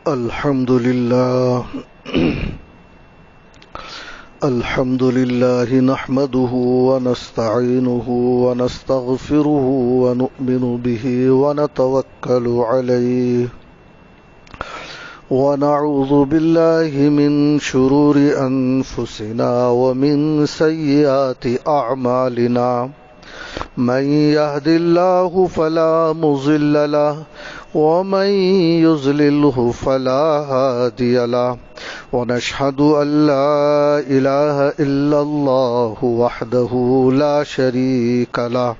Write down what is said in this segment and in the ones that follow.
الحمد لله الحمد لله نحمده ونستعينه ونستغفره ونؤمن به ونتوكل عليه ونعوذ بالله من شرور أنفسنا ومن سيئات أعمالنا من يهد الله فلا مضل له ومن يضلله فلا هادي له ونشهد أن لا إله إلا الله وحده لا شريك له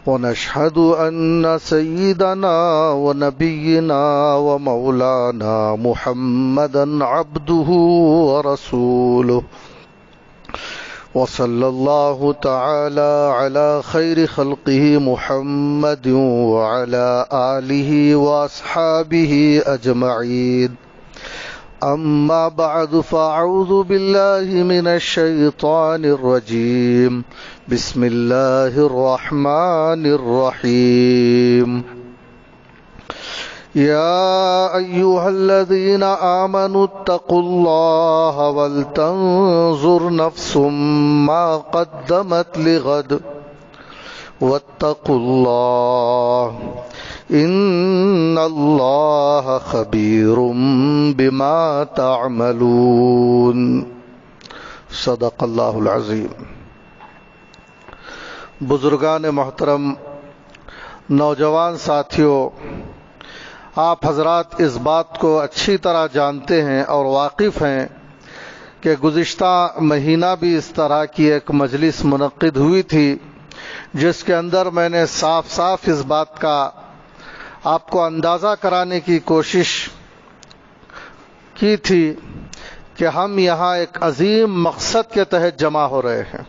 ونشهد أن سيدنا ونبينا ومولانا محمدا عبده ورسوله وصلى الله تعالى على خير خلقه محمد وعلى آله وأصحابه أجمعين أما بعد فأعوذ بالله من الشيطان الرجيم بسم الله الرحمن الرحيم يا أيها الذين آمنوا اتقوا الله ولتنظر نفس ما قدمت لغد واتقوا الله إن الله خبير بما تعملون صدق اللہ العظیم۔ بزرگان محترم، نوجوان ساتھیوں، آپ حضرات اس بات کو اچھی طرح جانتے ہیں اور واقف ہیں کہ گزشتہ مہینہ بھی اس طرح کی ایک مجلس منعقد ہوئی تھی جس کے اندر میں نے صاف صاف اس بات کا آپ کو اندازہ کرانے کی کوشش کی تھی کہ ہم یہاں ایک عظیم مقصد کے تحت جمع ہو رہے ہیں۔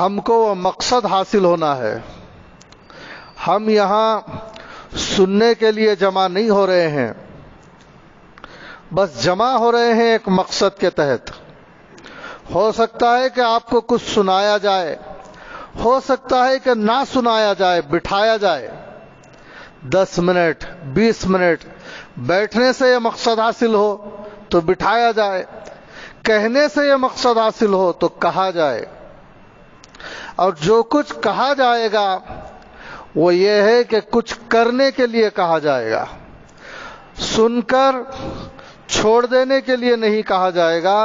ہم کو وہ مقصد حاصل ہونا ہے۔ ہم یہاں سننے کے لیے جمع نہیں ہو رہے ہیں، بس جمع ہو رہے ہیں ایک مقصد کے تحت۔ ہو سکتا ہے کہ آپ کو کچھ سنایا جائے، ہو سکتا ہے کہ نہ سنایا جائے، بٹھایا جائے 10 منٹ 20 منٹ بیٹھنے سے یہ مقصد حاصل ہو تو بٹھایا جائے، کہنے سے یہ مقصد حاصل ہو تو کہا جائے۔ اور جو کچھ کہا جائے گا وہ یہ ہے کہ کچھ کرنے کے لیے کہا جائے گا، سن کر چھوڑ دینے کے لیے نہیں کہا جائے گا۔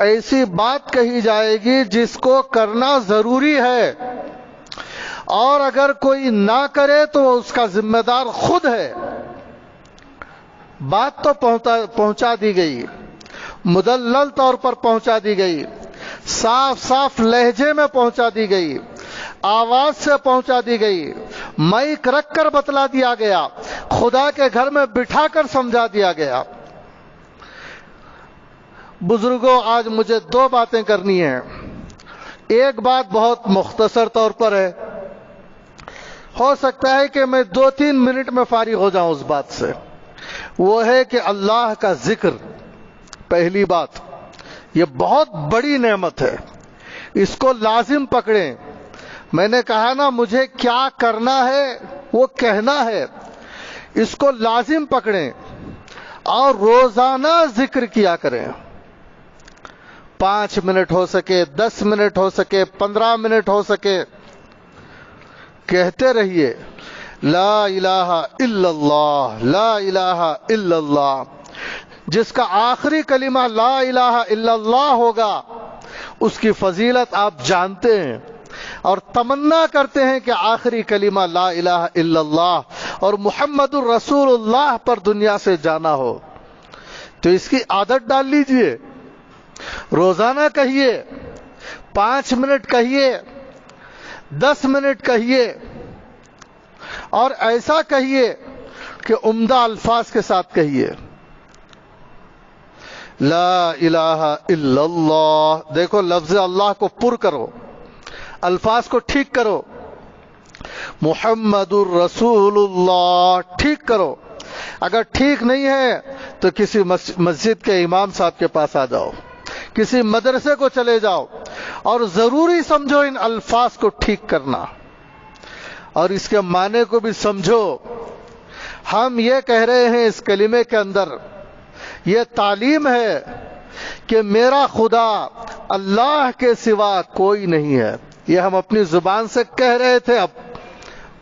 ایسی بات کہی جائے گی جس کو کرنا ضروری ہے، اور اگر کوئی نہ کرے تو اس کا ذمہ دار خود ہے۔ بات تو پہنچا دی گئی، مدلل طور پر پہنچا دی گئی، صاف صاف لہجے میں پہنچا دی گئی، آواز سے پہنچا دی گئی، مائک رکھ کر بتلا دیا گیا، خدا کے گھر میں بٹھا کر سمجھا دیا گیا۔ بزرگوں، آج مجھے 2 باتیں کرنی ہیں۔ ایک بات بہت مختصر طور پر ہے، ہو سکتا ہے کہ میں 2-3 منٹ میں فارغ ہو جاؤں اس بات سے۔ وہ ہے کہ اللہ کا ذکر، پہلی بات، یہ بہت بڑی نعمت ہے، اس کو لازم پکڑیں۔ میں نے کہا نا، مجھے کیا کرنا ہے وہ کہنا ہے، اس کو لازم پکڑیں اور روزانہ ذکر کیا کریں۔ 5 منٹ ہو سکے، 10 منٹ ہو سکے، 15 منٹ ہو سکے، کہتے رہیے لا الہ الا اللہ، لا الہ الا اللہ۔ جس کا آخری کلمہ لا الہ الا اللہ ہوگا اس کی فضیلت آپ جانتے ہیں، اور تمنا کرتے ہیں کہ آخری کلمہ لا الہ الا اللہ اور محمد الرسول اللہ پر دنیا سے جانا ہو۔ تو اس کی عادت ڈال لیجئے، روزانہ کہیے، 5 منٹ کہیے، 10 منٹ کہیے، اور ایسا کہیے کہ عمدہ الفاظ کے ساتھ کہیے لا الہ الا اللہ۔ دیکھو، لفظ اللہ کو پر کرو، الفاظ کو ٹھیک کرو، محمد الرسول اللہ ٹھیک کرو۔ اگر ٹھیک نہیں ہے تو کسی مسجد کے امام صاحب کے پاس آ جاؤ، کسی مدرسے کو چلے جاؤ، اور ضروری سمجھو ان الفاظ کو ٹھیک کرنا، اور اس کے معنی کو بھی سمجھو۔ ہم یہ کہہ رہے ہیں اس کلمے کے اندر، یہ تعلیم ہے کہ میرا خدا اللہ کے سوا کوئی نہیں ہے. یہ ہم اپنی زبان سے کہہ رہے تھے، اب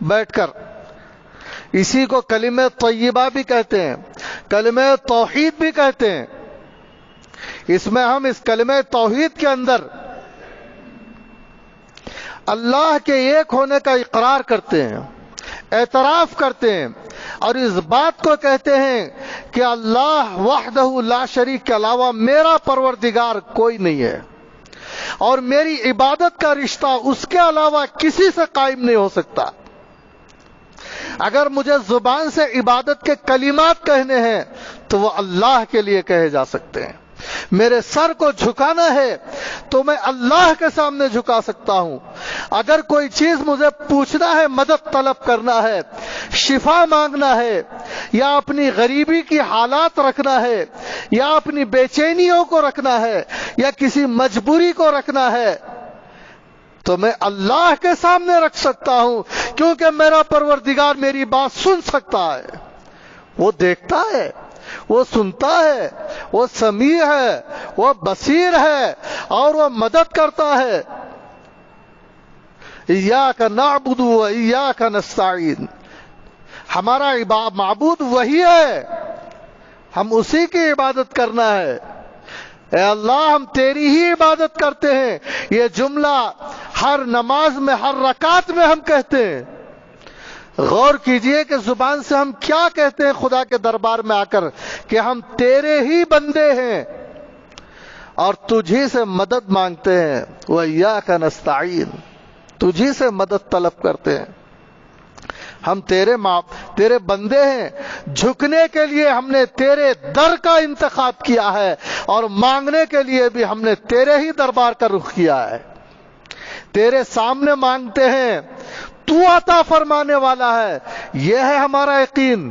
بیٹھ کر. اسی کو کلمہ طیبہ بھی کہتے ہیں، کلمہ توحید بھی کہتے ہیں. اس میں ہم اس کلمہ توحید کے اندر اللہ کے ایک ہونے کا اقرار کرتے ہیں، اعتراف کرتے ہیں، اور اس بات کو کہتے ہیں کہ اللہ وحدہ لا شریک کے علاوہ میرا پروردگار کوئی نہیں ہے، اور میری عبادت کا رشتہ اس کے علاوہ کسی سے قائم نہیں ہو سکتا. اگر مجھے زبان سے عبادت کے کلمات کہنے ہیں تو وہ اللہ کے لیے کہے جا سکتے ہیں. میرے سر کو جھکانا ہے تو میں اللہ کے سامنے جھکا سکتا ہوں. اگر کوئی چیز مجھے پوچھنا ہے، مدد طلب کرنا ہے، شفا مانگنا ہے، یا اپنی غریبی کی حالات رکھنا ہے، یا اپنی بے چینیوں کو رکھنا ہے، یا کسی مجبوری کو رکھنا ہے، تو میں اللہ کے سامنے رکھ سکتا ہوں، کیونکہ میرا پروردگار میری بات سن سکتا ہے. وہ دیکھتا ہے، وہ سنتا ہے، وہ سمیع ہے، وہ بصیر ہے، اور وہ مدد کرتا ہے. ایاک نعبد و ایاک نستعین. ہمارا معبود وہی ہے، ہم اسی کی عبادت کرنا ہے. اے اللہ ہم تیری ہی عبادت کرتے ہیں. یہ جملہ ہر نماز میں، ہر رکعت میں ہم کہتے ہیں. غور کیجئے کہ زبان سے ہم کیا کہتے ہیں خدا کے دربار میں آ کر، کہ ہم تیرے ہی بندے ہیں اور تجھی سے مدد مانگتے ہیں. وَإِيَّاكَ نَسْتَعِينُ. تجھی سے مدد طلب کرتے ہیں. ہم تیرے بندے ہیں. جھکنے کے لیے ہم نے تیرے در کا انتخاب کیا ہے، اور مانگنے کے لیے بھی ہم نے تیرے ہی دربار کا رخ کیا ہے. تیرے سامنے مانگتے ہیں، تو عطا فرمانے والا ہے، یہ ہے ہمارا یقین.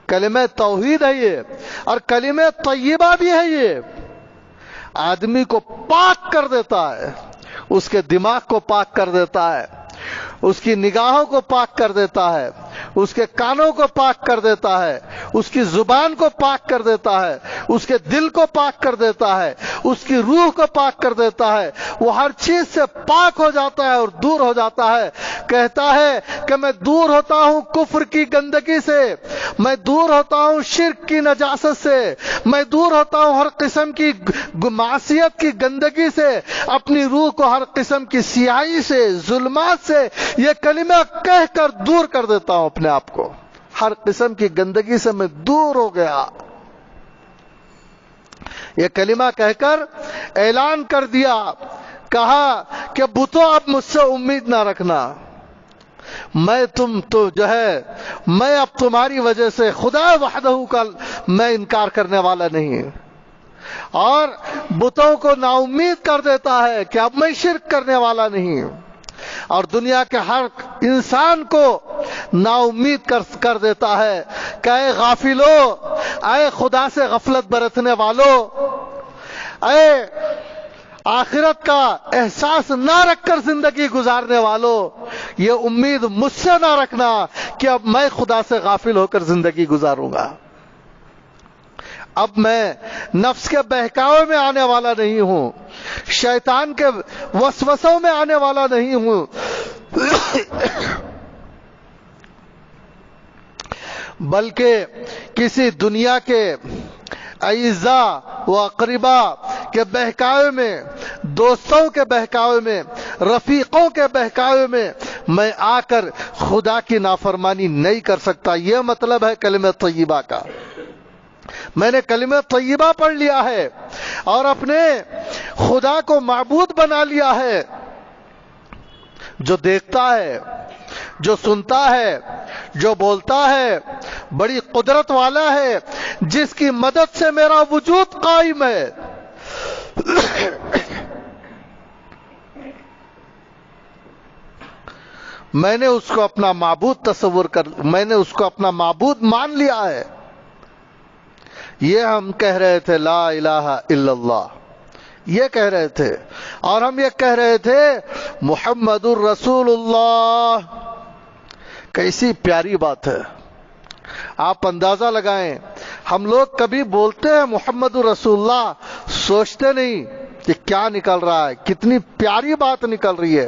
کلمہ توحید ہے یہ، اور کلمہ طیبہ بھی ہے یہ. آدمی کو پاک کر دیتا ہے، اس کے دماغ کو پاک کر دیتا ہے، اس کی نگاہوں کو پاک کر دیتا ہے، اس کے کانوں کو پاک کر دیتا ہے، اس کی زبان کو پاک کر دیتا ہے، اس کے دل کو پاک کر دیتا ہے، اس کی روح کو پاک کر دیتا ہے. وہ ہر چیز سے پاک ہو جاتا ہے اور دور ہو جاتا ہے. کہتا ہے کہ میں دور ہوتا ہوں کفر کی گندگی سے، میں دور ہوتا ہوں شرک کی نجاست سے، میں دور ہوتا ہوں ہر قسم کی معصیت کی گندگی سے، اپنی روح کو ہر قسم کی سیاہی سے، ظلمات سے یہ کلمہ کہہ کر دور کر دیتا ہوں اپنے آپ کو. ہر قسم کی گندگی سے میں دور ہو گیا. یہ کلمہ کہہ کر اعلان کر دیا، کہا کہ بتوں اب مجھ سے امید نہ رکھنا. میں اب تمہاری وجہ سے خدا وحدہ کا میں انکار کرنے والا نہیں، اور بتوں کو نا امید کر دیتا ہے کہ اب میں شرک کرنے والا نہیں، اور دنیا کے ہر انسان کو نا امید کر دیتا ہے کہ اے غافلو، اے خدا سے غفلت برتنے والو، اے آخرت کا احساس نہ رکھ کر زندگی گزارنے والو، یہ امید مجھ سے نہ رکھنا کہ اب میں خدا سے غافل ہو کر زندگی گزاروں گا. اب میں نفس کے بہکاوے میں آنے والا نہیں ہوں، شیطان کے وسوسوں میں آنے والا نہیں ہوں، بلکہ کسی دنیا کے اعزاء و اقربا کے بہکاوے میں، دوستوں کے بہکاوے میں، رفیقوں کے بہکاوے میں آ کر خدا کی نافرمانی نہیں کر سکتا. یہ مطلب ہے کلمہ طیبہ کا. میں نے کلمہ طیبہ پڑھ لیا ہے اور اپنے خدا کو معبود بنا لیا ہے، جو دیکھتا ہے، جو سنتا ہے، جو بولتا ہے، بڑی قدرت والا ہے، جس کی مدد سے میرا وجود قائم ہے. میں نے اس کو اپنا معبود میں نے اس کو اپنا معبود مان لیا ہے. یہ ہم کہہ رہے تھے لا الہ الا اللہ، یہ کہہ رہے تھے، اور ہم یہ کہہ رہے تھے محمد الرسول اللہ، کیسی پیاری بات ہے. آپ اندازہ لگائیں, ہم لوگ کبھی بولتے ہیں محمد رسول اللہ, سوچتے نہیں کہ کیا نکل رہا ہے, کتنی پیاری بات نکل رہی ہے,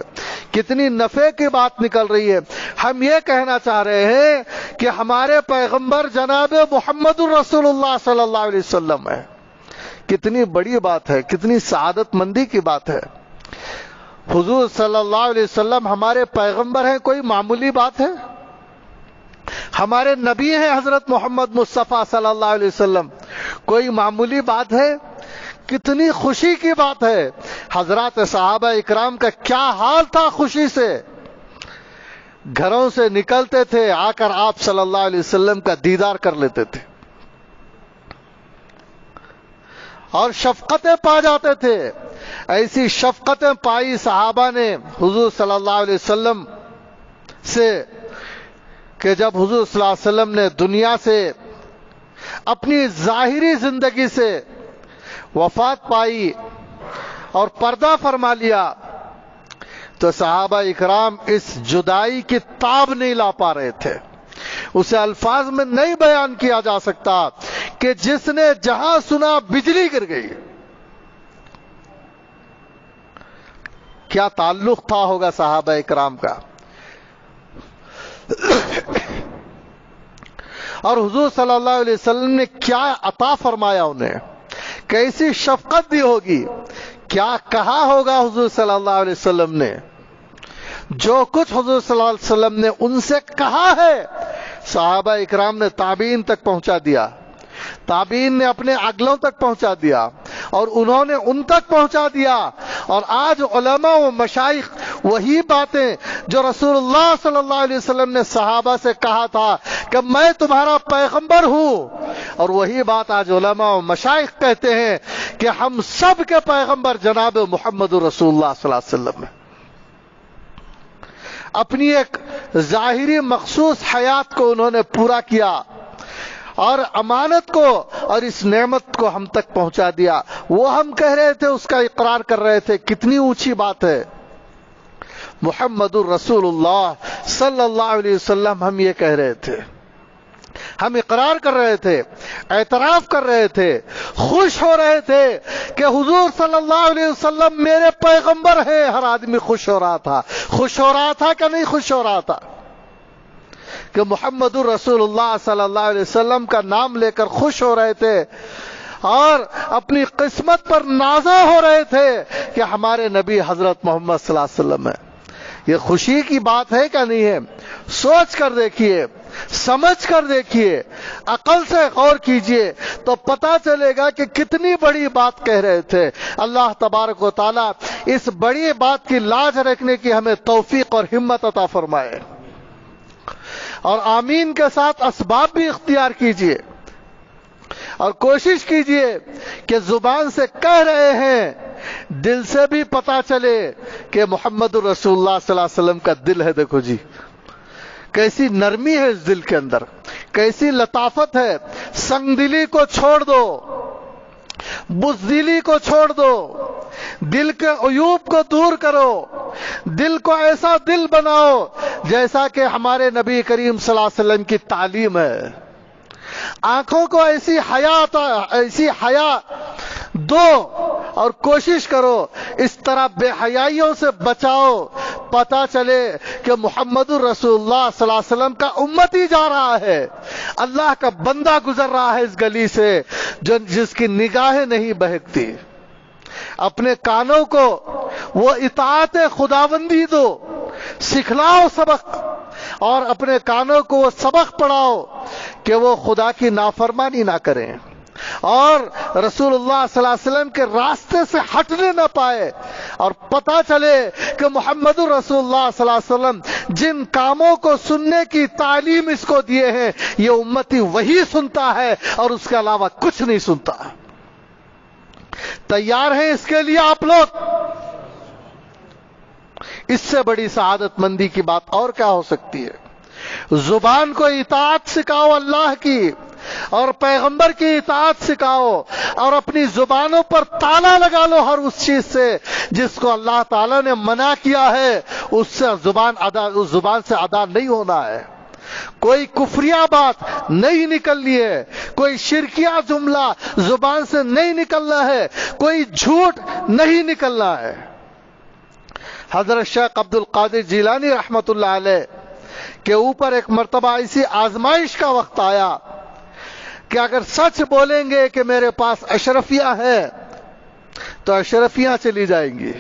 کتنی نفع کی بات نکل رہی ہے. ہم یہ کہنا چاہ رہے ہیں کہ ہمارے پیغمبر جناب محمد رسول اللہ صلی اللہ علیہ وسلم ہے. کتنی بڑی بات ہے, کتنی سعادت مندی کی بات ہے. حضور صلی اللہ علیہ وسلم ہمارے پیغمبر ہیں, کوئی معمولی بات ہے؟ ہمارے نبی ہیں حضرت محمد مصطفیٰ صلی اللہ علیہ وسلم, کوئی معمولی بات ہے؟ کتنی خوشی کی بات ہے. حضرات صحابہ اکرام کا کیا حال تھا خوشی سے, گھروں سے نکلتے تھے, آ کر آپ صلی اللہ علیہ وسلم کا دیدار کر لیتے تھے اور شفقتیں پا جاتے تھے. ایسی شفقتیں پائی صحابہ نے حضور صلی اللہ علیہ وسلم سے کہ جب حضور صلی اللہ علیہ وسلم نے دنیا سے اپنی ظاہری زندگی سے وفات پائی اور پردہ فرما لیا, تو صحابہ اکرام اس جدائی کی تاب نہیں لا پا رہے تھے. اسے الفاظ میں نہیں بیان کیا جا سکتا کہ جس نے جہاں سنا بجلی گر گئی. کیا تعلق تھا ہوگا صحابہ اکرام کا. اور حضور صلی اللہ علیہ وسلم نے کیا عطا فرمایا انہیں, کیسی شفقت دی ہوگی, کیا کہا ہوگا حضور صلی اللہ علیہ وسلم نے. جو کچھ حضور صلی اللہ علیہ وسلم نے ان سے کہا ہے, صحابہ اکرام نے تابعین تک پہنچا دیا, تابعین نے اپنے اگلوں تک پہنچا دیا, اور انہوں نے ان تک پہنچا دیا. اور آج علماء و مشائخ وہی باتیں جو رسول اللہ صلی اللہ علیہ وسلم نے صحابہ سے کہا تھا کہ میں تمہارا پیغمبر ہوں, اور وہی بات آج علماء و مشائخ کہتے ہیں کہ ہم سب کے پیغمبر جناب محمد رسول اللہ صلی اللہ علیہ وسلم ہیں. اپنی ایک ظاہری مخصوص حیات کو انہوں نے پورا کیا اور امانت کو اور اس نعمت کو ہم تک پہنچا دیا. وہ ہم کہہ رہے تھے, اس کا اقرار کر رہے تھے. کتنی اونچی بات ہے. محمد الرسول اللہ صلی اللہ علیہ وسلم, ہم یہ کہہ رہے تھے, ہم اقرار کر رہے تھے, اعتراف کر رہے تھے, خوش ہو رہے تھے کہ حضور صلی اللہ علیہ وسلم میرے پیغمبر ہیں. ہر آدمی خوش ہو رہا تھا. خوش ہو رہا تھا کہ نہیں خوش ہو رہا تھا کہ محمد الرسول اللہ صلی اللہ علیہ وسلم کا نام لے کر خوش ہو رہے تھے اور اپنی قسمت پر نازا ہو رہے تھے کہ ہمارے نبی حضرت محمد صلی اللہ علیہ وسلم ہے. یہ خوشی کی بات ہے کہ نہیں ہے؟ سوچ کر دیکھیے, سمجھ کر دیکھیے, عقل سے غور کیجئے تو پتا چلے گا کہ کتنی بڑی بات کہہ رہے تھے. اللہ تبارک و تعالی اس بڑی بات کی لاج رکھنے کی ہمیں توفیق اور ہمت عطا فرمائے, اور آمین کے ساتھ اسباب بھی اختیار کیجئے اور کوشش کیجئے کہ زبان سے کہہ رہے ہیں, دل سے بھی پتا چلے کہ محمد رسول اللہ صلی اللہ علیہ وسلم کا دل ہے. دیکھو جی, کیسی نرمی ہے اس دل کے اندر, کیسی لطافت ہے. سنگ دلی کو چھوڑ دو, بزدلی کو چھوڑ دو, دل کے عیوب کو دور کرو, دل کو ایسا دل بناؤ جیسا کہ ہمارے نبی کریم صلی اللہ علیہ وسلم کی تعلیم ہے. آنکھوں کو ایسی حیا دو اور کوشش کرو اس طرح بے حیائیوں سے بچاؤ. پتا چلے کہ محمد الرسول اللہ صلی اللہ علیہ وسلم کا امتی جا رہا ہے, اللہ کا بندہ گزر رہا ہے اس گلی سے جس کی نگاہیں نہیں بہکتی. اپنے کانوں کو وہ اطاعت خداوندی دو, سکھلاؤ سبق, اور اپنے کانوں کو وہ سبق پڑھاؤ کہ وہ خدا کی نافرمانی نہ کریں اور رسول اللہ صلی اللہ علیہ وسلم کے راستے سے ہٹنے نہ پائے. اور پتا چلے کہ محمد رسول اللہ صلی اللہ علیہ وسلم جن کاموں کو سننے کی تعلیم اس کو دیے ہیں, یہ امتی وہی سنتا ہے اور اس کے علاوہ کچھ نہیں سنتا. تیار ہیں اس کے لیے آپ لوگ؟ اس سے بڑی سعادت مندی کی بات اور کیا ہو سکتی ہے؟ زبان کو اطاعت سکھاؤ اللہ کی, اور پیغمبر کی اطاعت سکھاؤ, اور اپنی زبانوں پر تالا لگا لو ہر اس چیز سے جس کو اللہ تعالی نے منع کیا ہے. اس زبان سے ادا نہیں ہونا ہے. کوئی کفریہ بات نہیں نکلنی ہے، کوئی شرکیہ جملہ زبان سے نہیں نکلنا ہے، کوئی جھوٹ نہیں نکلنا ہے۔ حضرت شیخ عبد القادر جیلانی رحمت اللہ علیہ کے اوپر ایک مرتبہ ایسی آزمائش کا وقت آیا کہ اگر سچ بولیں گے کہ میرے پاس اشرفیہ ہے تو اشرفیاں چلی جائیں گی،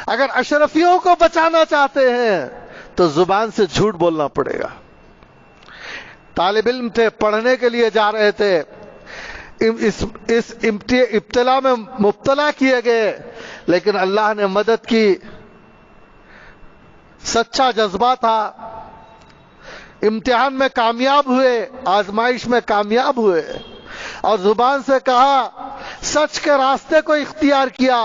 اگر اشرفیوں کو بچانا چاہتے ہیں تو زبان سے جھوٹ بولنا پڑے گا۔ طالب علم تھے، پڑھنے کے لیے جا رہے تھے، اس ابتلا میں مبتلا کیے گئے، لیکن اللہ نے مدد کی، سچا جذبہ تھا، امتحان میں کامیاب ہوئے، آزمائش میں کامیاب ہوئے، اور زبان سے کہا، سچ کے راستے کو اختیار کیا،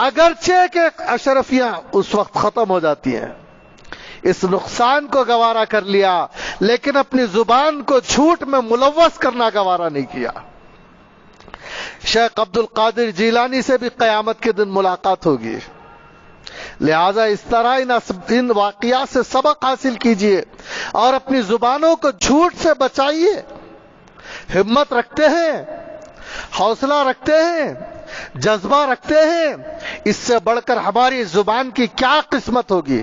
اگرچہ کہ اشرفیاں اس وقت ختم ہو جاتی ہیں، اس نقصان کو گوارا کر لیا، لیکن اپنی زبان کو جھوٹ میں ملوث کرنا گوارا نہیں کیا۔ شیخ عبد القادر جیلانی سے بھی قیامت کے دن ملاقات ہوگی، لہذا اس طرح ان واقعات سے سبق حاصل کیجئے اور اپنی زبانوں کو جھوٹ سے بچائیے۔ ہمت رکھتے ہیں، حوصلہ رکھتے ہیں، جذبہ رکھتے ہیں، اس سے بڑھ کر ہماری زبان کی کیا قسمت ہوگی،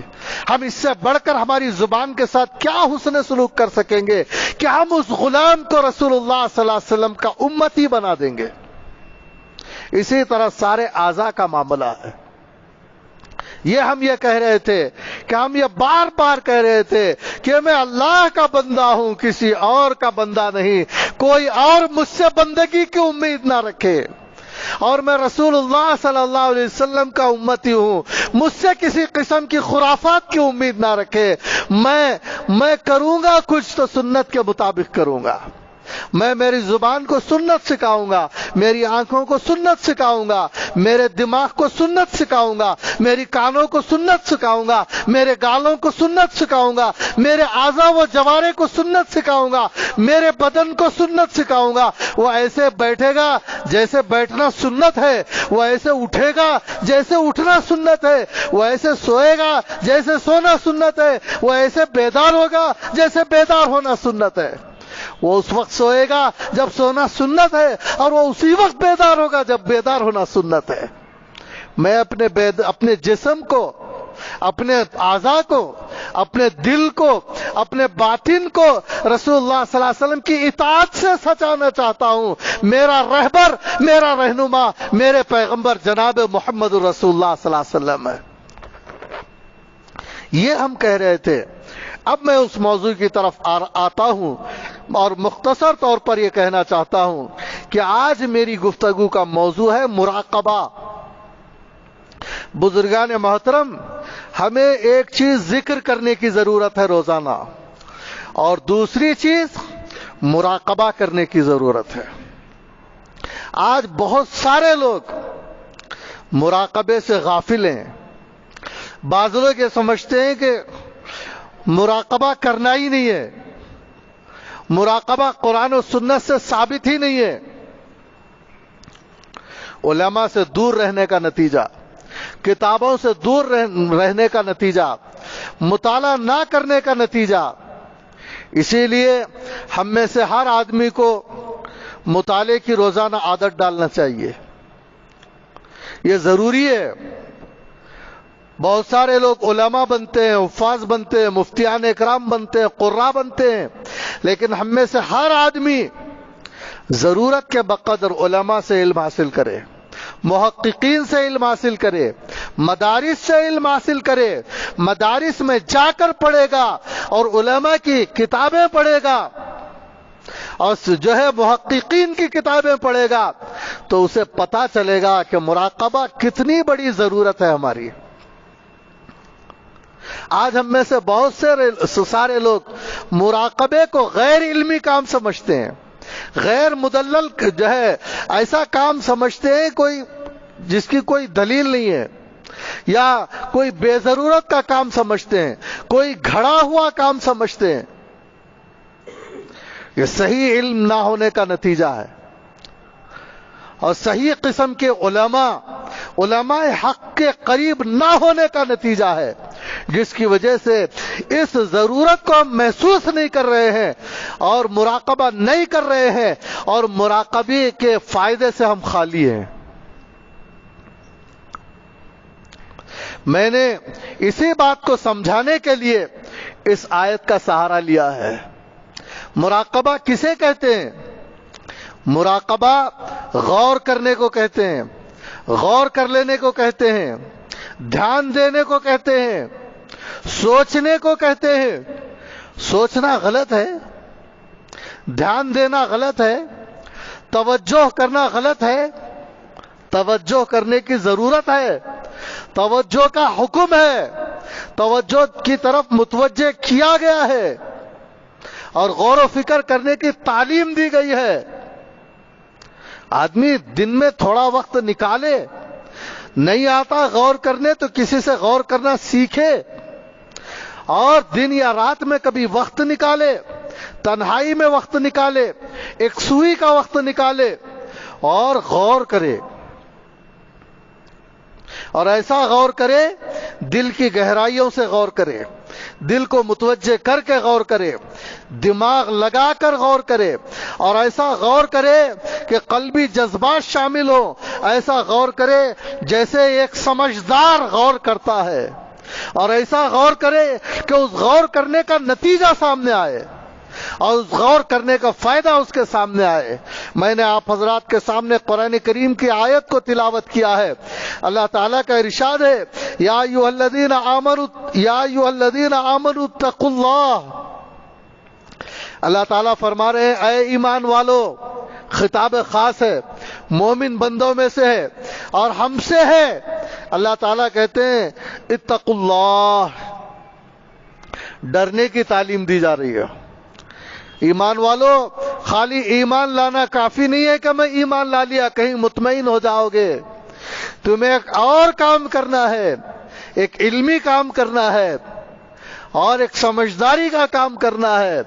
ہم اس سے بڑھ کر ہماری زبان کے ساتھ کیا حسن سلوک کر سکیں گے کہ ہم اس غلام کو رسول اللہ صلی اللہ علیہ وسلم کا امتی بنا دیں گے۔ اسی طرح سارے اعضاء کا معاملہ ہے۔ ہم یہ کہہ رہے تھے کہ ہم یہ بار بار کہہ رہے تھے کہ میں اللہ کا بندہ ہوں، کسی اور کا بندہ نہیں، کوئی اور مجھ سے بندگی کی امید نہ رکھے، اور میں رسول اللہ صلی اللہ علیہ وسلم کا امتی ہوں، مجھ سے کسی قسم کی خرافات کی امید نہ رکھے۔ میں کروں گا کچھ تو سنت کے مطابق کروں گا، میں میری زبان کو سنت سکھاؤں گا، میری آنکھوں کو سنت سکھاؤں گا، میرے دماغ کو سنت سکھاؤں گا، میری کانوں کو سنت سکھاؤں گا، میرے گالوں کو سنت سکھاؤں گا، میرے اعضاء و جوارے کو سنت سکھاؤں گا، میرے بدن کو سنت سکھاؤں گا۔ وہ ایسے بیٹھے گا جیسے بیٹھنا سنت ہے، وہ ایسے اٹھے گا جیسے اٹھنا سنت ہے، وہ ایسے سوئے گا جیسے سونا سنت ہے، وہ ایسے بیدار ہوگا جیسے بیدار ہونا سنت ہے۔ وہ اس وقت سوئے گا جب سونا سنت ہے، اور وہ اسی وقت بیدار ہوگا جب بیدار ہونا سنت ہے۔ میں اپنے جسم کو، اپنے اعضاء کو، اپنے دل کو، اپنے باطن کو رسول اللہ صلی اللہ علیہ وسلم کی اطاعت سے سچانا چاہتا ہوں۔ میرا رہبر، میرا رہنما، میرے پیغمبر جناب محمد رسول اللہ صلی اللہ علیہ وسلم ہے۔ یہ ہم کہہ رہے تھے۔ اب میں اس موضوع کی طرف آتا ہوں اور مختصر طور پر یہ کہنا چاہتا ہوں کہ آج میری گفتگو کا موضوع ہے مراقبہ۔ بزرگان محترم، ہمیں ایک چیز ذکر کرنے کی ضرورت ہے روزانہ، اور دوسری چیز مراقبہ کرنے کی ضرورت ہے۔ آج بہت سارے لوگ مراقبے سے غافل ہیں۔ بعض لوگ یہ سمجھتے ہیں کہ مراقبہ کرنا ہی نہیں ہے، مراقبہ قرآن و سنت سے ثابت ہی نہیں ہے۔ علماء سے دور رہنے کا نتیجہ، کتابوں سے دور رہنے کا نتیجہ، مطالعہ نہ کرنے کا نتیجہ۔ اسی لیے ہم میں سے ہر آدمی کو مطالعے کی روزانہ عادت ڈالنا چاہیے، یہ ضروری ہے۔ بہت سارے لوگ علماء بنتے ہیں، حفاظ بنتے ہیں، مفتیان اکرام بنتے ہیں، قراء بنتے ہیں، لیکن ہم میں سے ہر آدمی ضرورت کے بقدر علماء سے علم حاصل کرے، محققین سے علم حاصل کرے، مدارس سے علم حاصل کرے، مدارس میں جا کر پڑھے گا اور علماء کی کتابیں پڑھے گا، اور جو ہے محققین کی کتابیں پڑھے گا، تو اسے پتا چلے گا کہ مراقبہ کتنی بڑی ضرورت ہے ہماری۔ آج ہم میں سے بہت سارے لوگ مراقبے کو غیر علمی کام سمجھتے ہیں، غیر مدلل جو ہے ایسا کام سمجھتے ہیں کوئی جس کی کوئی دلیل نہیں ہے، یا کوئی بے ضرورت کا کام سمجھتے ہیں، کوئی گھڑا ہوا کام سمجھتے ہیں۔ یہ صحیح علم نہ ہونے کا نتیجہ ہے، اور صحیح قسم کے علماء حق کے قریب نہ ہونے کا نتیجہ ہے۔ جس کی وجہ سے اس ضرورت کو ہم محسوس نہیں کر رہے ہیں اور مراقبہ نہیں کر رہے ہیں اور مراقبے کے فائدے سے ہم خالی ہیں. میں نے اسی بات کو سمجھانے کے لیے اس آیت کا سہارا لیا ہے. مراقبہ کسے کہتے ہیں؟ مراقبہ غور کرنے کو کہتے ہیں، غور کر لینے کو کہتے ہیں، دھیان دینے کو کہتے ہیں، سوچنے کو کہتے ہیں. سوچنا غلط ہے، دھیان دینا غلط ہے، توجہ کرنا غلط ہے. توجہ کرنے کی ضرورت ہے، توجہ کا حکم ہے، توجہ کی طرف متوجہ کیا گیا ہے اور غور و فکر کرنے کی تعلیم دی گئی ہے. آدمی دن میں تھوڑا وقت نکالے، نہیں آتا غور کرنے تو کسی سے غور کرنا سیکھے، اور دن یا رات میں کبھی وقت نکالے، تنہائی میں وقت نکالے، ایک سوئی کا وقت نکالے اور غور کرے. اور ایسا غور کرے، دل کی گہرائیوں سے غور کرے، دل کو متوجہ کر کے غور کرے، دماغ لگا کر غور کرے، اور ایسا غور کرے کہ قلبی جذبات شامل ہوں. ایسا غور کرے جیسے ایک سمجھدار غور کرتا ہے، اور ایسا غور کرے کہ اس غور کرنے کا نتیجہ سامنے آئے اور اس غور کرنے کا فائدہ اس کے سامنے آئے. میں نے آپ حضرات کے سامنے قرآن کریم کی آیت کو تلاوت کیا ہے. اللہ تعالیٰ کا ارشاد ہے، یا ایھا الذین آمنوا اتقوا اللہ. اللہ تعالیٰ فرما رہے ہیں، اے ایمان والو. خطاب خاص ہے، مومن بندوں میں سے ہے اور ہم سے ہے. اللہ تعالیٰ کہتے ہیں اتقوا اللہ، ڈرنے کی تعلیم دی جا رہی ہے. ایمان والو، خالی ایمان لانا کافی نہیں ہے کہ میں ایمان لا لیا کہیں مطمئن ہو جاؤ گے. تمہیں ایک اور کام کرنا ہے، ایک علمی کام کرنا ہے اور ایک سمجھداری کا کام کرنا ہے.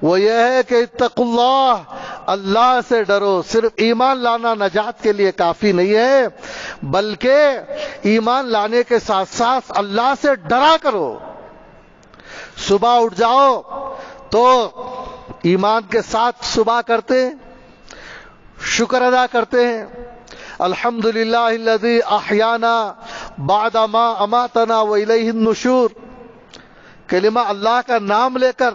وہ یہ ہے کہ اتقوا اللہ، اللہ سے ڈرو. صرف ایمان لانا نجات کے لیے کافی نہیں ہے، بلکہ ایمان لانے کے ساتھ ساتھ اللہ سے ڈرا کرو. صبح اٹھ جاؤ تو ایمان کے ساتھ صبح کرتے ہیں، شکر ادا کرتے ہیں. الحمدللہ الذی احیانا بعد ما اماتنا والیہ النشور. کلمہ اللہ کا نام لے کر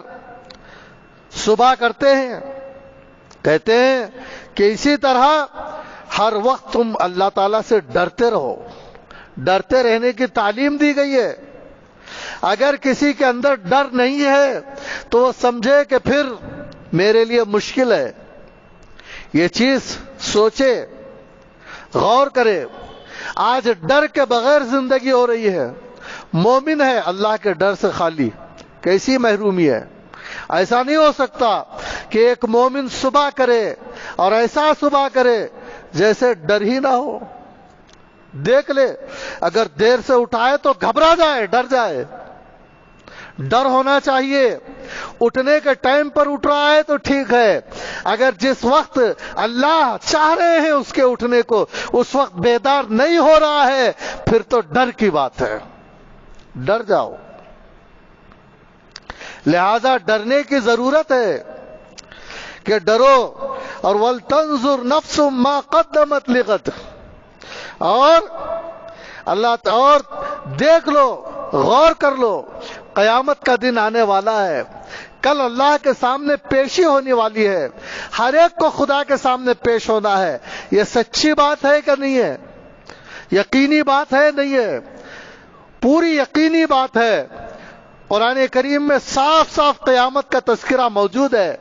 صبح کرتے ہیں. کہتے ہیں کہ اسی طرح ہر وقت تم اللہ تعالیٰ سے ڈرتے رہو. ڈرتے رہنے کی تعلیم دی گئی ہے. اگر کسی کے اندر ڈر نہیں ہے تو وہ سمجھے کہ پھر میرے لیے مشکل ہے. یہ چیز سوچے، غور کرے. آج ڈر کے بغیر زندگی ہو رہی ہے. مومن ہے اللہ کے ڈر سے خالی، کیسی محرومی ہے. ایسا نہیں ہو سکتا کہ ایک مومن صبح کرے اور ایسا صبح کرے جیسے ڈر ہی نہ ہو. دیکھ لے، اگر دیر سے اٹھائے تو گھبرا جائے، ڈر جائے. ڈر ہونا چاہیے. اٹھنے کے ٹائم پر اٹھ رہا ہے تو ٹھیک ہے، اگر جس وقت اللہ چاہ رہے ہیں اس کے اٹھنے کو اس وقت بیدار نہیں ہو رہا ہے پھر تو ڈر کی بات ہے. ڈر جاؤ. لہذا ڈرنے کی ضرورت ہے کہ ڈرو. اور وَلْتَنْظُرْ نَفْسٌ مَا قَدَّمَتْ لِغَدٍ. اور دیکھ لو، غور کر لو، قیامت کا دن آنے والا ہے. کل اللہ کے سامنے پیشی ہونے والی ہے. ہر ایک کو خدا کے سامنے پیش ہونا ہے. یہ سچی بات ہے کہ نہیں ہے؟ یقینی بات ہے نہیں ہے؟ پوری یقینی بات ہے. قرآن کریم میں صاف صاف قیامت کا تذکرہ موجود ہے.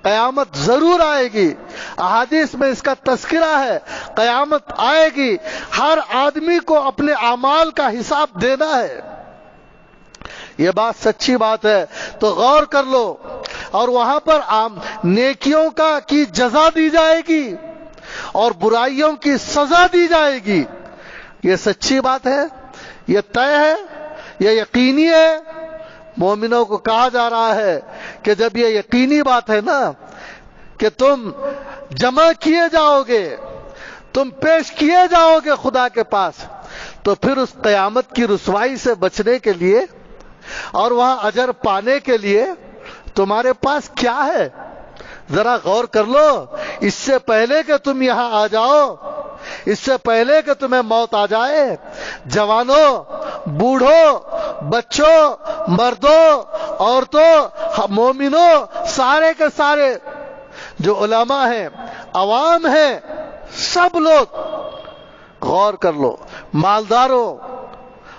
قیامت ضرور آئے گی. احادیث میں اس کا تذکرہ ہے. قیامت آئے گی. ہر آدمی کو اپنے اعمال کا حساب دینا ہے. یہ بات سچی بات ہے. تو غور کر لو. اور وہاں پر نیکیوں کی جزا دی جائے گی اور برائیوں کی سزا دی جائے گی. یہ سچی بات ہے، یہ طے ہے، یہ یقینی ہے. مومنوں کو کہا جا رہا ہے کہ جب یہ یقینی بات ہے نا کہ تم جمع کیے جاؤ گے، تم پیش کیے جاؤ گے خدا کے پاس، تو پھر اس قیامت کی رسوائی سے بچنے کے لیے اور وہاں اجر پانے کے لیے تمہارے پاس کیا ہے؟ ذرا غور کر لو. اس سے پہلے کہ تم یہاں آ جاؤ، اس سے پہلے کہ تمہیں موت آ جائے، جوانوں، بوڑھوں، بچوں، مردوں، عورتوں، مومنوں، سارے کے سارے جو علماء ہیں، عوام ہیں، سب لوگ غور کر لو. مالداروں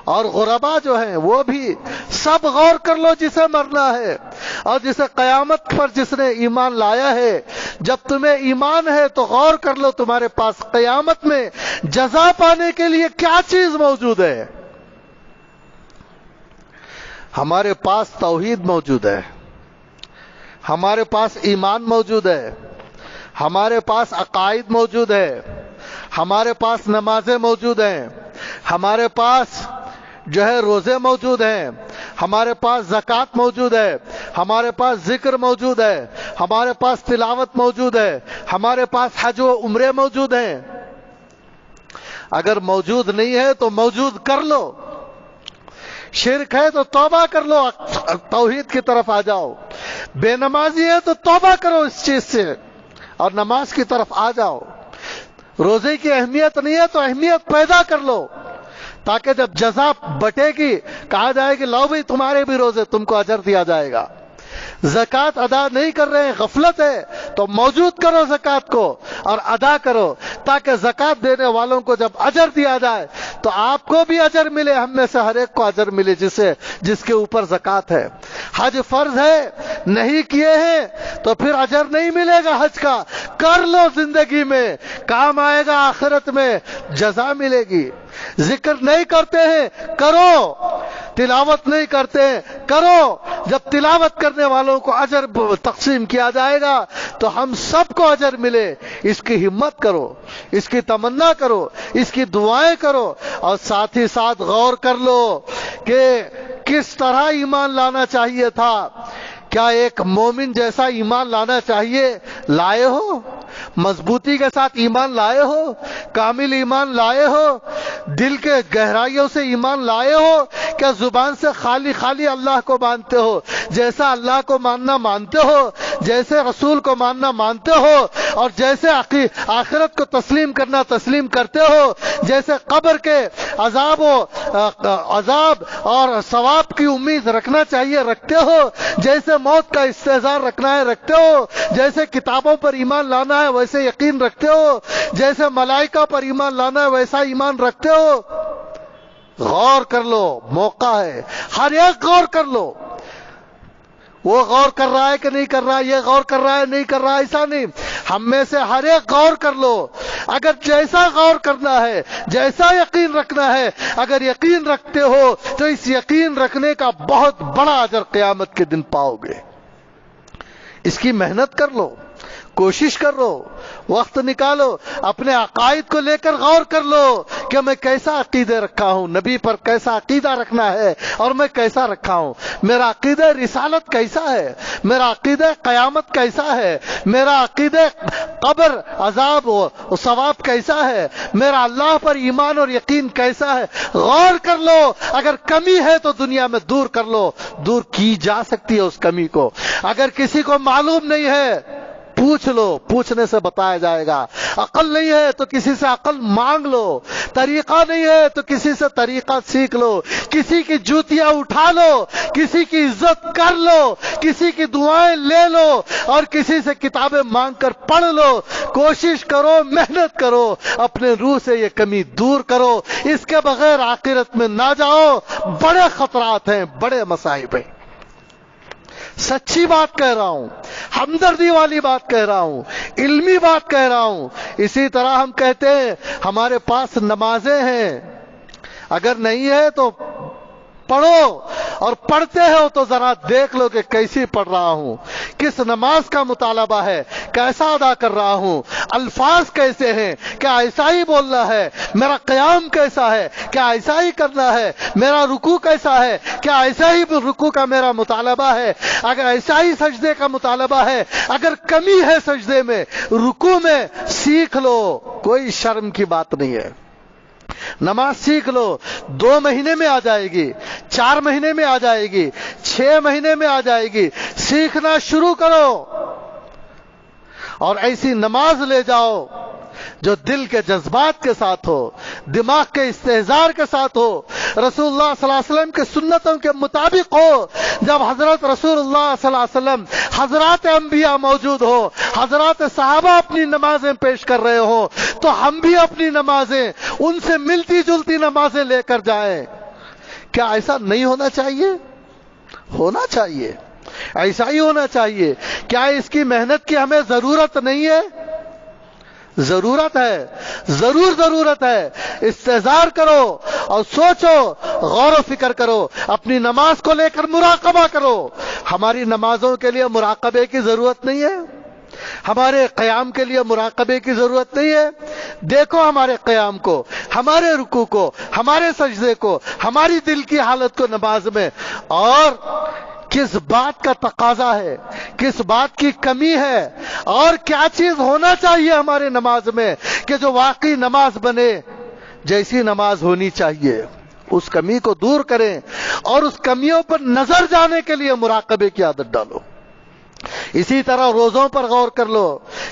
اور غربا جو ہیں وہ بھی سب غور کر لو. جسے مرنا ہے اور جسے قیامت پر جس نے ایمان لایا ہے، جب تمہیں ایمان ہے تو غور کر لو تمہارے پاس قیامت میں جزا پانے کے لیے کیا چیز موجود ہے. ہمارے پاس توحید موجود ہے، ہمارے پاس ایمان موجود ہے، ہمارے پاس عقائد موجود ہے، ہمارے پاس نمازیں موجود ہیں، ہمارے پاس جو ہے روزے موجود ہیں، ہمارے پاس زکوٰۃ موجود ہے، ہمارے پاس ذکر موجود ہے، ہمارے پاس تلاوت موجود ہے، ہمارے پاس حج و عمرے موجود ہیں. اگر موجود نہیں ہے تو موجود کر لو. شرک ہے تو توبہ کر لو، توحید کی طرف آ جاؤ. بے نمازی ہے تو توبہ کرو اس چیز سے اور نماز کی طرف آ جاؤ. روزے کی اہمیت نہیں ہے تو اہمیت پیدا کر لو، تاکہ جب جزا بٹے گی کہا جائے کہ لاؤ بھائی تمہارے بھی روزے، تم کو اجر دیا جائے گا. زکوٰۃ ادا نہیں کر رہے ہیں، غفلت ہے، تو موجود کرو زکوٰۃ کو اور ادا کرو، تاکہ زکوٰۃ دینے والوں کو جب اجر دیا جائے تو آپ کو بھی اجر ملے، ہم میں سے ہر ایک کو اجر ملے جس کے اوپر زکوٰۃ ہے. حج فرض ہے، نہیں کیے ہیں تو پھر اجر نہیں ملے گا حج کا. کر لو، زندگی میں کام آئے گا، آخرت میں جزا ملے گی. ذکر نہیں کرتے ہیں، کرو. تلاوت نہیں کرتے ہیں، کرو. جب تلاوت کرنے والوں کو اجر تقسیم کیا جائے گا تو ہم سب کو اجر ملے. اس کی ہمت کرو، اس کی تمنا کرو، اس کی دعائیں کرو، اور ساتھ ہی ساتھ غور کر لو کہ کس طرح ایمان لانا چاہیے تھا. کیا ایک مومن جیسا ایمان لانا چاہیے؟ لائے ہو؟ مضبوطی کے ساتھ ایمان لائے ہو؟ کامل ایمان لائے ہو؟ دل کے گہرائیوں سے ایمان لائے ہو؟ کیا زبان سے خالی خالی اللہ کو مانتے ہو؟ جیسا اللہ کو ماننا مانتے ہو، جیسے رسول کو ماننا مانتے ہو، اور جیسے آخرت کو تسلیم کرنا تسلیم کرتے ہو، جیسے قبر کے عذاب اور ثواب کی امید رکھنا چاہیے رکھتے ہو، جیسے موت کا استحضار رکھنا ہے رکھتے ہو، جیسے کتابوں پر ایمان لانا ہے ویسے یقین رکھتے ہو، جیسے ملائکہ پر ایمان لانا ہے ویسا ایمان رکھتے ہو. غور کر لو، موقع ہے، ہر ایک غور کر لو. وہ غور کر رہا ہے کہ نہیں کر رہا ہے، یہ غور کر رہا ہے نہیں کر رہا ہے، ایسا نہیں. ہم میں سے ہر ایک غور کر لو. اگر جیسا غور کرنا ہے، جیسا یقین رکھنا ہے، اگر یقین رکھتے ہو تو اس یقین رکھنے کا بہت بڑا اجر قیامت کے دن پاؤ گے. اس کی محنت کر لو، کوشش کر لو، وقت نکالو. اپنے عقائد کو لے کر غور کر لو کہ میں کیسا عقیدہ رکھا ہوں، نبی پر کیسا عقیدہ رکھنا ہے اور میں کیسا رکھا ہوں. میرا عقیدہ رسالت کیسا ہے، میرا عقیدہ قیامت کیسا ہے، میرا عقیدہ قبر عذاب و ثواب کیسا ہے، میرا اللہ پر ایمان اور یقین کیسا ہے. غور کر لو. اگر کمی ہے تو دنیا میں دور کر لو، دور کی جا سکتی ہے اس کمی کو. اگر کسی کو معلوم نہیں ہے پوچھ لو، پوچھنے سے بتایا جائے گا. عقل نہیں ہے تو کسی سے عقل مانگ لو. طریقہ نہیں ہے تو کسی سے طریقہ سیکھ لو. کسی کی جوتیاں اٹھا لو، کسی کی عزت کر لو، کسی کی دعائیں لے لو، اور کسی سے کتابیں مانگ کر پڑھ لو. کوشش کرو، محنت کرو، اپنے روح سے یہ کمی دور کرو. اس کے بغیر آخرت میں نہ جاؤ. بڑے خطرات ہیں، بڑے مصائب ہیں. سچی بات کہہ رہا ہوں، ہمدردی والی بات کہہ رہا ہوں، علمی بات کہہ رہا ہوں. اسی طرح ہم کہتے ہیں ہمارے پاس نمازیں ہیں، اگر نہیں ہے تو پڑھو، اور پڑھتے ہو تو ذرا دیکھ لو کہ کیسی پڑھ رہا ہوں، کس نماز کا مطالبہ ہے، کیسا ادا کر رہا ہوں، الفاظ کیسے ہیں، کیا ایسا ہی بولنا ہے، میرا قیام کیسا ہے، کیا ایسا ہی کرنا ہے، میرا رکوع کیسا ہے، کیا ایسا ہی رکوع کا میرا مطالبہ ہے، اگر ایسا ہی سجدے کا مطالبہ ہے، اگر کمی ہے سجدے میں، رکوع میں، سیکھ لو. کوئی شرم کی بات نہیں ہے. نماز سیکھ لو، 2 مہینے میں آ جائے گی، 4 مہینے میں آ جائے گی، 6 مہینے میں آ جائے گی۔ سیکھنا شروع کرو اور ایسی نماز لے جاؤ جو دل کے جذبات کے ساتھ ہو، دماغ کے استحضار کے ساتھ ہو، رسول اللہ صلی اللہ علیہ وسلم کے سنتوں کے مطابق ہو۔ جب حضرت رسول اللہ صلی اللہ علیہ وسلم، حضرات انبیاء موجود ہو، حضرات صحابہ اپنی نمازیں پیش کر رہے ہو، تو ہم بھی اپنی نمازیں ان سے ملتی جلتی نمازیں لے کر جائیں۔ کیا ایسا نہیں ہونا چاہیے؟ ہونا چاہیے، ایسا ہی ہونا چاہیے۔ کیا اس کی محنت کی ہمیں ضرورت نہیں ہے؟ ضرورت ہے، ضرور ضرورت ہے۔ استحضار کرو اور سوچو، غور و فکر کرو، اپنی نماز کو لے کر مراقبہ کرو۔ ہماری نمازوں کے لیے مراقبے کی ضرورت نہیں ہے، ہمارے قیام کے لیے مراقبے کی ضرورت نہیں ہے۔ دیکھو ہمارے قیام کو، ہمارے رکوع کو، ہمارے سجدے کو، ہماری دل کی حالت کو نماز میں، اور کس بات کا تقاضا ہے، کس بات کی کمی ہے، اور کیا چیز ہونا چاہیے ہمارے نماز میں کہ جو واقعی نماز بنے جیسی نماز ہونی چاہیے۔ اس کمی کو دور کریں اور اس کمیوں پر نظر جانے کے لیے مراقبے کی عادت ڈالو۔ اسی طرح روزوں پر غور کر لو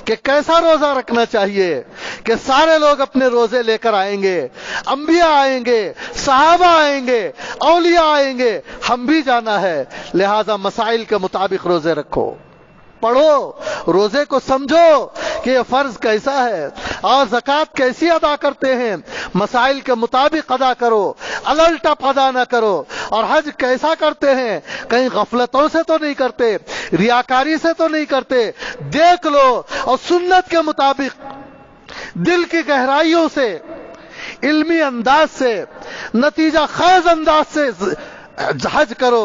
کہ کیسا روزہ رکھنا چاہیے، کہ سارے لوگ اپنے روزے لے کر آئیں گے، انبیاء آئیں گے، صحابہ آئیں گے، اولیاء آئیں گے، ہم بھی جانا ہے، لہذا مسائل کے مطابق روزے رکھو، پڑھو، روزے کو سمجھو کہ یہ فرض کیسا ہے اور زکوٰۃ کیسی ادا کرتے ہیں، مسائل کے مطابق ادا کرو، الٹپ ادا نہ کرو، اور حج کیسا کرتے ہیں، کہیں غفلتوں سے تو نہیں کرتے، ریاکاری سے تو نہیں کرتے، دیکھ لو اور سنت کے مطابق دل کی گہرائیوں سے، علمی انداز سے، نتیجہ خیز انداز سے حج کرو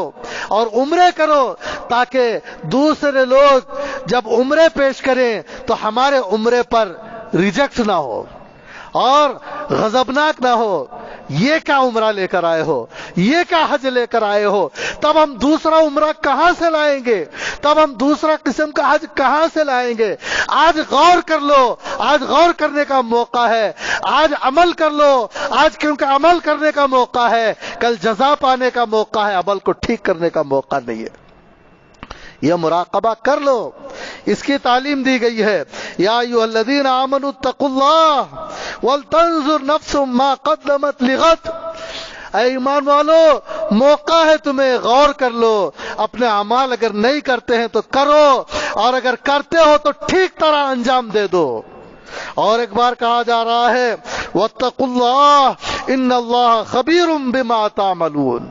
اور عمرے کرو، تاکہ دوسرے لوگ جب عمرے پیش کریں تو ہمارے عمرے پر ریجیکٹ نہ ہو اور غضبناک نہ ہو، یہ کیا عمرہ لے کر آئے ہو، یہ کیا حج لے کر آئے ہو، تب ہم دوسرا عمرہ کہاں سے لائیں گے، تب ہم دوسرا قسم کا حج کہاں سے لائیں گے۔ آج غور کر لو، آج غور کرنے کا موقع ہے، آج عمل کر لو، آج کیونکہ عمل کرنے کا موقع ہے، کل جزا پانے کا موقع ہے، عمل کو ٹھیک کرنے کا موقع نہیں ہے۔ یہ مراقبہ کر لو، اس کی تعلیم دی گئی ہے۔ یا ایھا الذین آمنوا اتقوا اللہ ولتنظر نفس ما قدمت لغد، اے ایمان والو موقع ہے تمہیں، غور کر لو، اپنے اعمال اگر نہیں کرتے ہیں تو کرو، اور اگر کرتے ہو تو ٹھیک طرح انجام دے دو۔ اور ایک بار کہا جا رہا ہے واتقوا اللہ ان اللہ خبیر بما تعملون،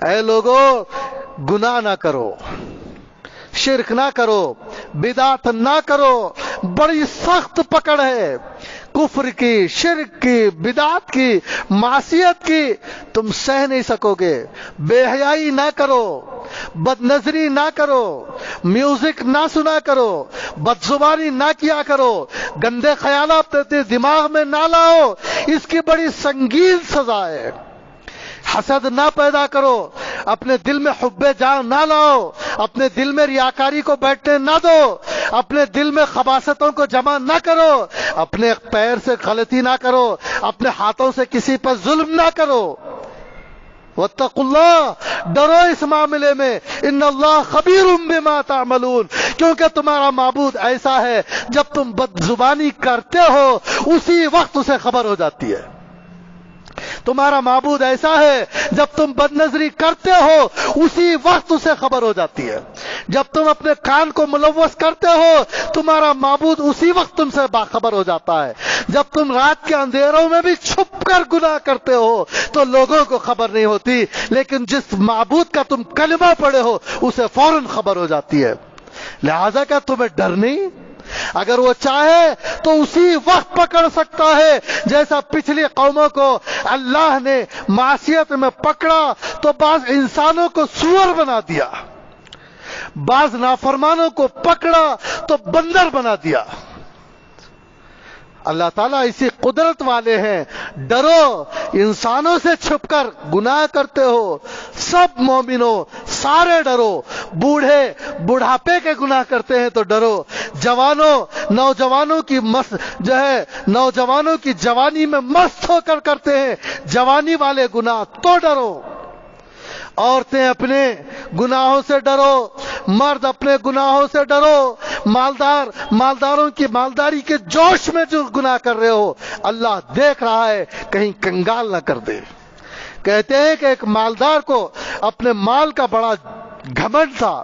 اے لوگو گناہ نہ کرو، شرک نہ کرو، بدعت نہ کرو، بڑی سخت پکڑ ہے کفر کی، شرک کی، بدعت کی، معصیت کی، تم سہ نہیں سکو گے۔ بے حیائی نہ کرو، بد نظری نہ کرو، میوزک نہ سنا کرو، بد زبانی نہ کیا کرو، گندے خیالات دماغ میں نہ لاؤ، اس کی بڑی سنگین سزا ہے۔ حسد نہ پیدا کرو، اپنے دل میں حب جان نہ لاؤ، اپنے دل میں ریاکاری کو بیٹھنے نہ دو، اپنے دل میں خباثتوں کو جمع نہ کرو، اپنے پیر سے غلطی نہ کرو، اپنے ہاتھوں سے کسی پر ظلم نہ کرو۔ واتقوا اللہ، ڈرو اس معاملے میں، ان اللہ خبیر بما تعملون، کیونکہ تمہارا معبود ایسا ہے جب تم بد زبانی کرتے ہو اسی وقت اسے خبر ہو جاتی ہے۔ تمہارا معبود ایسا ہے جب تم بد نظری کرتے ہو اسی وقت اسے خبر ہو جاتی ہے۔ جب تم اپنے کان کو ملوث کرتے ہو تمہارا معبود اسی وقت تم سے باخبر ہو جاتا ہے۔ جب تم رات کے اندھیروں میں بھی چھپ کر گناہ کرتے ہو تو لوگوں کو خبر نہیں ہوتی، لیکن جس معبود کا تم کلمہ پڑھے ہو اسے فوراً خبر ہو جاتی ہے۔ لہذا کیا تمہیں ڈر نہیں؟ اگر وہ چاہے تو اسی وقت پکڑ سکتا ہے، جیسا پچھلی قوموں کو اللہ نے معصیت میں پکڑا تو بعض انسانوں کو سور بنا دیا، بعض نافرمانوں کو پکڑا تو بندر بنا دیا۔ اللہ تعالیٰ اسی قدرت والے ہیں۔ ڈرو، انسانوں سے چھپ کر گناہ کرتے ہو، سب مومنوں سارے ڈرو، بوڑھے بڑھاپے کے گناہ کرتے ہیں تو ڈرو، نوجوانوں کی نوجوانوں کی جوانی میں مست ہو کر کرتے ہیں جوانی والے گناہ، تو ڈرو۔ عورتیں اپنے گناہوں سے ڈرو، مرد اپنے گناہوں سے ڈرو، مالداروں کی مالداری کے جوش میں جو گناہ کر رہے ہو اللہ دیکھ رہا ہے، کہیں کنگال نہ کر دے۔ کہتے ہیں کہ ایک مالدار کو اپنے مال کا بڑا گھمنڈ تھا،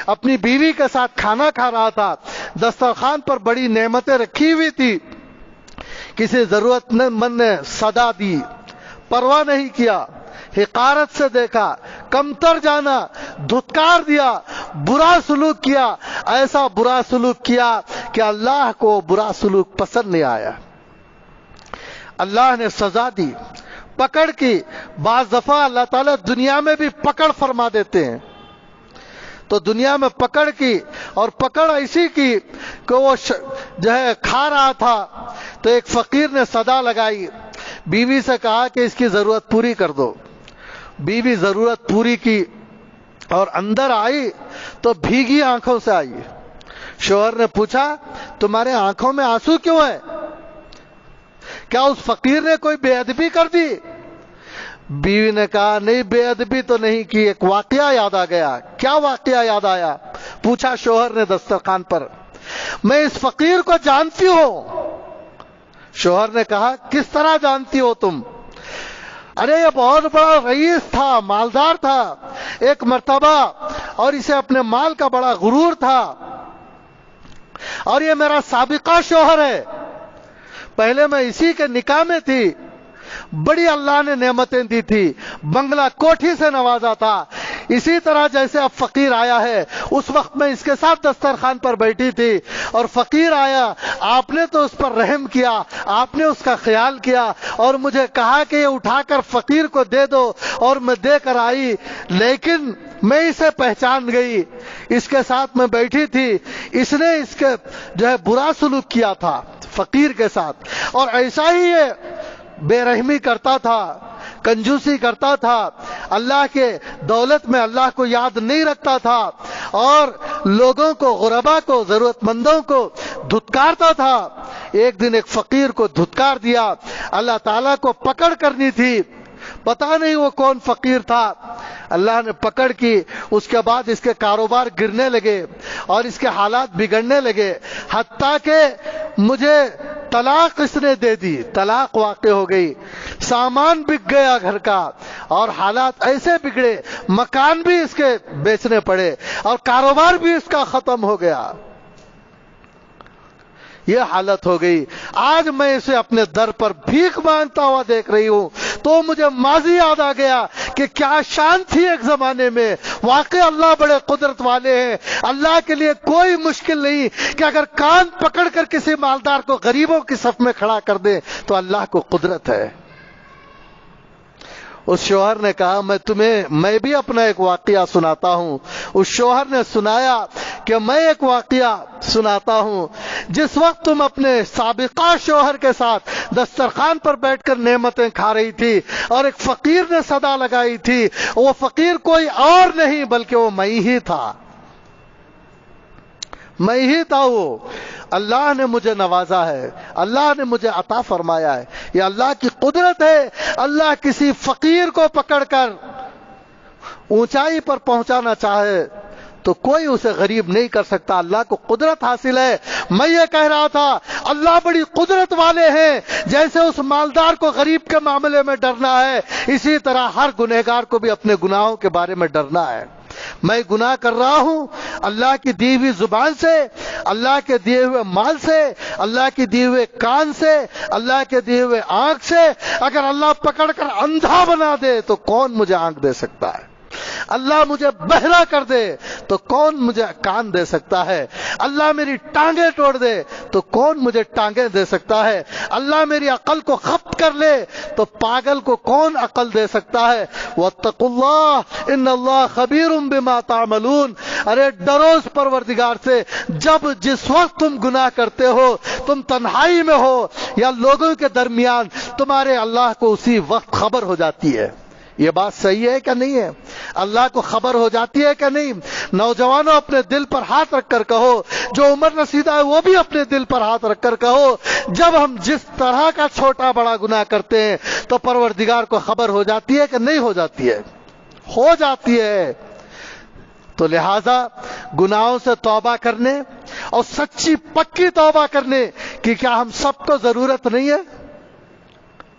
اپنی بیوی کے ساتھ کھانا کھا رہا تھا، دسترخوان پر بڑی نعمتیں رکھی ہوئی تھی، کسی ضرورت مند نے صدا دی، پرواہ نہیں کیا، حقارت سے دیکھا، کمتر جانا، دھتکار دیا، برا سلوک کیا، ایسا برا سلوک کیا کہ اللہ کو برا سلوک پسند نہیں آیا۔ اللہ نے سزا دی، پکڑ کی۔ بعض دفعہ اللہ تعالیٰ دنیا میں بھی پکڑ فرما دیتے ہیں، تو دنیا میں پکڑ کی، اور پکڑ ایسی کی کہ وہ کھا رہا تھا تو ایک فقیر نے صدا لگائی، بیوی سے کہا کہ اس کی ضرورت پوری کر دو۔ بیوی ضرورت پوری کی اور اندر آئی تو بھیگی آنکھوں سے آئی۔ شوہر نے پوچھا تمہارے آنکھوں میں آنسو کیوں ہے؟ کیا اس فقیر نے کوئی بے ادبی کر دی؟ بیوی نے کہا نہیں، بے ادبی تو نہیں کی، ایک واقعہ یاد آ گیا۔ کیا واقعہ یاد آیا؟ پوچھا شوہر نے دسترخوان پر۔ میں اس فقیر کو جانتی ہوں۔ شوہر نے کہا کس طرح جانتی ہو تم؟ ارے یہ بہت بڑا رئیس تھا، مالدار تھا ایک مرتبہ، اور اسے اپنے مال کا بڑا غرور تھا، اور یہ میرا سابقہ شوہر ہے، پہلے میں اسی کے نکاح میں تھی، بڑی اللہ نے نعمتیں دی تھی، بنگلہ کوٹھی سے نوازا تھا۔ اسی طرح جیسے اب فقیر آیا ہے، اس وقت میں اس کے ساتھ دسترخوان پر بیٹھی تھی اور فقیر آیا، آپ نے تو اس پر رحم کیا، آپ نے اس کا خیال کیا اور مجھے کہا کہ یہ اٹھا کر فقیر کو دے دو، اور میں دے کر آئی، لیکن میں اسے پہچان گئی، اس کے ساتھ میں بیٹھی تھی، اس نے اس کے برا سلوک کیا تھا فقیر کے ساتھ، اور ایسا ہی یہ بے رحمی کرتا تھا، کنجوسی کرتا تھا، اللہ کے دولت میں اللہ کو یاد نہیں رکھتا تھا، اور لوگوں کو، غربا کو، ضرورت مندوں کو دھتکارتا تھا۔ ایک دن ایک فقیر کو دھتکار دیا، اللہ تعالیٰ کو پکڑ کرنی تھی، پتہ نہیں وہ کون فقیر تھا، اللہ نے پکڑ کی، اس کے بعد اس کے کاروبار گرنے لگے اور اس کے حالات بگڑنے لگے، حتیٰ کہ مجھے طلاق اس نے دے دی، طلاق واقع ہو گئی، سامان بک گیا گھر کا، اور حالات ایسے بگڑے، مکان بھی اس کے بیچنے پڑے اور کاروبار بھی اس کا ختم ہو گیا۔ یہ حالت ہو گئی۔ آج میں اسے اپنے در پر بھیک مانگتا ہوا دیکھ رہی ہوں تو مجھے ماضی یاد آ گیا کہ کیا شان تھی ایک زمانے میں۔ واقعی اللہ بڑے قدرت والے ہیں، اللہ کے لیے کوئی مشکل نہیں کہ اگر کان پکڑ کر کسی مالدار کو غریبوں کی صف میں کھڑا کر دے تو اللہ کو قدرت ہے۔ اس شوہر نے کہا میں بھی اپنا ایک واقعہ سناتا ہوں۔ اس شوہر نے سنایا کہ میں ایک واقعہ سناتا ہوں، جس وقت تم اپنے سابقہ شوہر کے ساتھ دسترخوان پر بیٹھ کر نعمتیں کھا رہی تھی اور ایک فقیر نے صدا لگائی تھی، وہ فقیر کوئی اور نہیں بلکہ وہ میں ہی تھا، میں ہی تھا۔ وہ اللہ نے مجھے نوازا ہے، اللہ نے مجھے عطا فرمایا ہے، یہ اللہ کی قدرت ہے۔ اللہ کسی فقیر کو پکڑ کر اونچائی پر پہنچانا چاہے تو کوئی اسے غریب نہیں کر سکتا، اللہ کو قدرت حاصل ہے۔ میں یہ کہہ رہا تھا اللہ بڑی قدرت والے ہیں، جیسے اس مالدار کو غریب کے معاملے میں ڈرنا ہے، اسی طرح ہر گنہگار کو بھی اپنے گناہوں کے بارے میں ڈرنا ہے۔ میں گناہ کر رہا ہوں اللہ کی دی ہوئی زبان سے، اللہ کے دیے ہوئے مال سے، اللہ کے دیے ہوئے کان سے، اللہ کے دیے ہوئے آنکھ سے۔ اگر اللہ پکڑ کر اندھا بنا دے تو کون مجھے آنکھ دے سکتا ہے؟ اللہ مجھے بہرا کر دے تو کون مجھے کان دے سکتا ہے؟ اللہ میری ٹانگیں توڑ دے تو کون مجھے ٹانگیں دے سکتا ہے؟ اللہ میری عقل کو ختم کر لے تو پاگل کو کون عقل دے سکتا ہے؟ واتقوا اللہ ان اللہ خبیر بما تعملون۔ ارے ڈرو اس پروردگار سے، جس وقت تم گناہ کرتے ہو، تم تنہائی میں ہو یا لوگوں کے درمیان، تمہارے اللہ کو اسی وقت خبر ہو جاتی ہے۔ یہ بات صحیح ہے کہ نہیں ہے؟ اللہ کو خبر ہو جاتی ہے کہ نہیں؟ نوجوانوں اپنے دل پر ہاتھ رکھ کر کہو، جو عمر رسیدہ ہے وہ بھی اپنے دل پر ہاتھ رکھ کر کہو، جب ہم جس طرح کا چھوٹا بڑا گناہ کرتے ہیں تو پروردگار کو خبر ہو جاتی ہے کہ نہیں ہو جاتی ہے؟ ہو جاتی ہے۔ تو لہذا گناہوں سے توبہ کرنے اور سچی پکی توبہ کرنے کی کیا ہم سب کو ضرورت نہیں ہے؟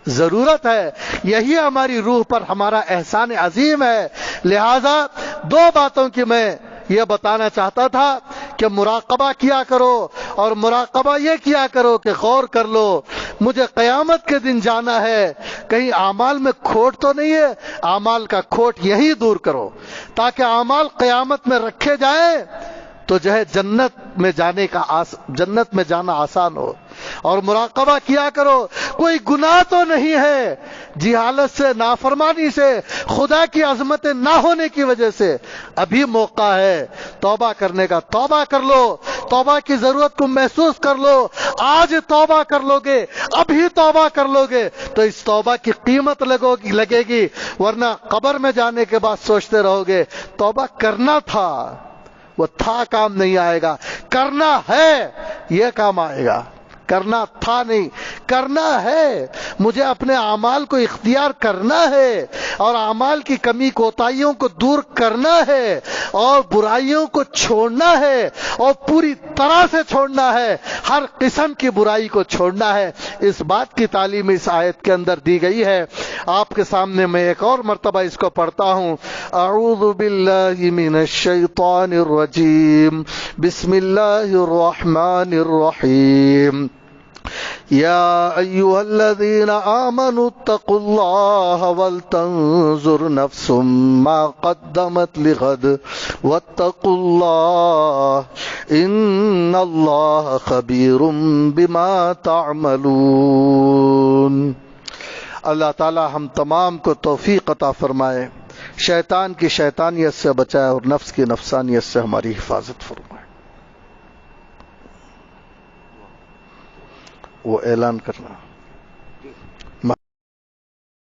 ضرورت ہے۔ یہی ہماری روح پر ہمارا احسان عظیم ہے۔ لہذا دو باتوں کی میں یہ بتانا چاہتا تھا کہ مراقبہ کیا کرو، اور مراقبہ یہ کیا کرو کہ غور کر لو مجھے قیامت کے دن جانا ہے، کہیں اعمال میں کھوٹ تو نہیں ہے؟ اعمال کا کھوٹ یہی دور کرو تاکہ اعمال قیامت میں رکھے جائیں تو جو ہے جنت میں جانا آسان ہو۔ اور مراقبہ کیا کرو، کوئی گناہ تو نہیں ہے جہالت سے، نافرمانی سے، خدا کی عظمت نہ ہونے کی وجہ سے ابھی موقع ہے توبہ کرنے کا۔ توبہ کر لو، توبہ کی ضرورت کو محسوس کر لو۔ آج توبہ کر لو گے، ابھی توبہ کر لو گے تو اس توبہ کی قیمت لگے گی، ورنہ قبر میں جانے کے بعد سوچتے رہو گے توبہ کرنا تھا، وہ تھا کام نہیں آئے گا، کرنا ہے یہ کام آئے گا۔ کرنا تھا نہیں، کرنا ہے۔ مجھے اپنے اعمال کو اختیار کرنا ہے اور اعمال کی کمی کوتاہیوں کو دور کرنا ہے اور برائیوں کو چھوڑنا ہے اور پوری طرح سے چھوڑنا ہے، ہر قسم کی برائی کو چھوڑنا ہے۔ اس بات کی تعلیم اس آیت کے اندر دی گئی ہے۔ آپ کے سامنے میں ایک اور مرتبہ اس کو پڑھتا ہوں۔ اعوذ باللہ من الشیطان الرجیم، بسم اللہ الرحمن الرحیم۔ یا ایہا الذین آمنوا اتقوا اللہ ولتنظر نفس ما قدمت لغد واتقوا اللہ ان اللہ خبیر بما تعملون۔ اللہ تعالی ہم تمام کو توفیق عطا فرمائے، شیطان کی شیطانیت سے بچائے اور نفس کی نفسانیت سے ہماری حفاظت فرمائے۔ وہ اعلان کرنا۔